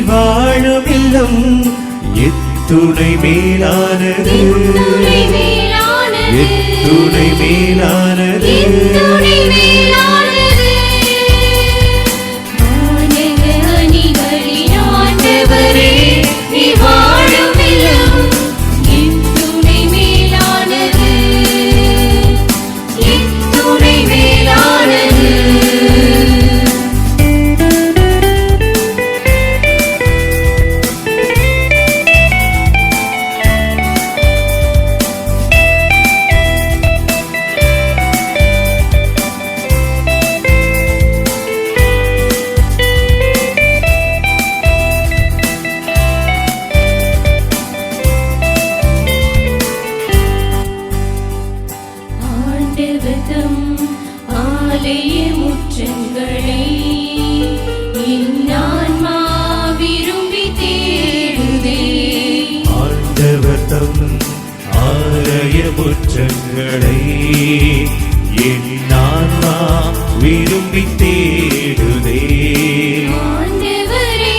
வாழும் இல்லம் எத்துணை மேலானது, எத்துணை மேலானது. ஆலய முற்றங்களை இன்னான்மா விரும்பி தேடுதே. ஆண்டவர் தம் ஆலய முற்றங்களை என்னான்மா விரும்பி தேடுதே. ஆண்டவரே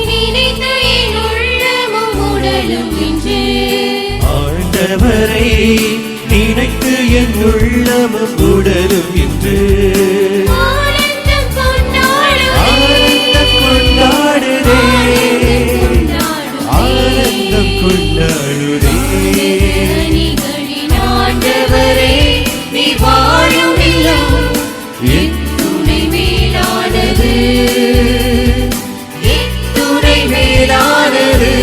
நினைத்த என் உள்ளமும் உடலும் இன்று, ஆண்டவரை நினைத்து என் உள்ளமும் உடலும் இன்று ஆனந்தம் கொண்டாடுதே, ஆனந்தம் கொண்டாடுதே. அணிகளின் ஆண்டவரே நீ வாழும் இல்லம் எத்துணை மேலானது, எத்துணை மேலானது.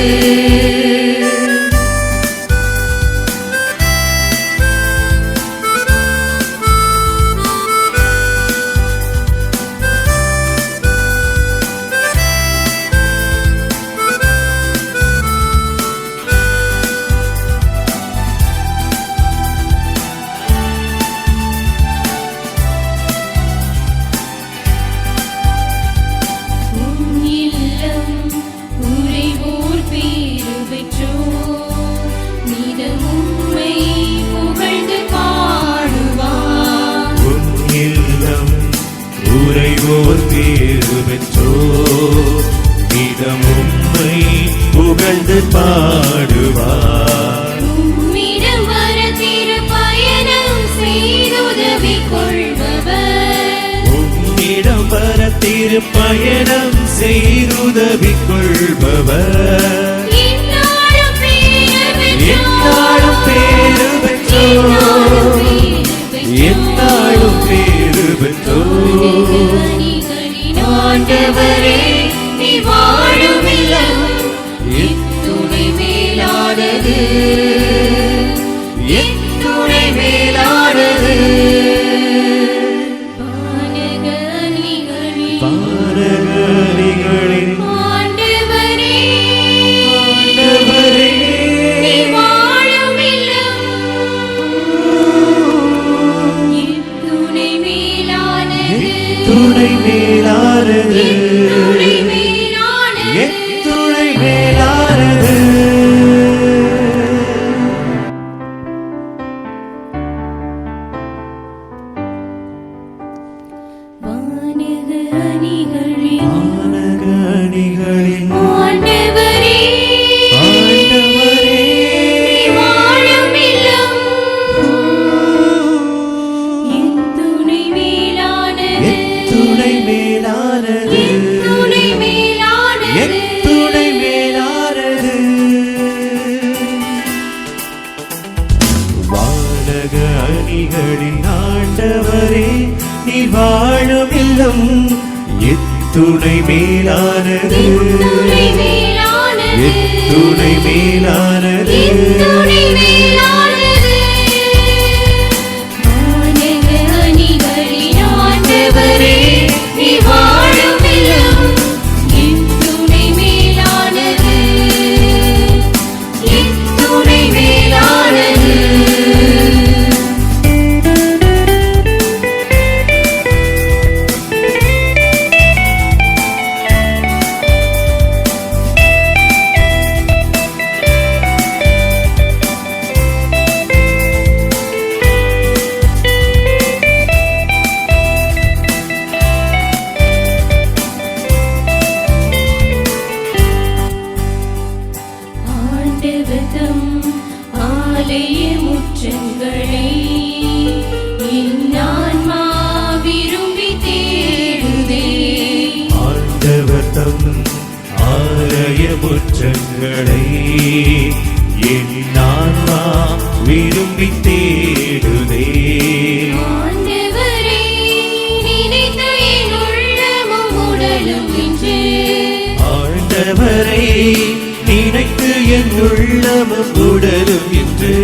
உரைவோர் பேறு பெற்றோ நிதமும்மை புகழ்ந்து பாடுவார். உம்மிடம் வர திருப்பயணம் செய்துதவி கொள்பவர், உம்மிடம் வர திருப்பயணம் செய்துதவி கொள்பவர். என்னாலும் பேறு பெற்றோர், என்னாலும் பேறு பெற்றோர். ஆண்டவரே நீ வாழும் இல்லம் எத்துணை மேலானது, எத்துணை மேலானது. பாரகனிகளின் ஆண்டவரே ஆண்டவரே நீ வாழும் இல்லம் எத்துணை மேலானது, துணை மேலானது, எத்துணை மேலானது. எத்துணை மேலானது. வானகனிகளின் ஆண்டவரே ஆண்டவரே நீ வாழும் இல்லம் எத்துணை மேலானது, எத்துணை மேலானது, எத்துணை மேலானது. எத்துணை மேலானது. வானக அணிகளின் ஆண்டவரே நீ வாழும் இல்லம் எத்துணை மேலானது, எத்துணை மேலானது, எத்துணை மேலானது. எத்துணை மேலானது. வானக அணிகளின் ஆண்டவரே நீ வாழும் இல்லம் எத்துணை மேலானது, எத்துணை மேலானது. அவரை நினைத்து என் உள்ளமும் உடலும் இன்று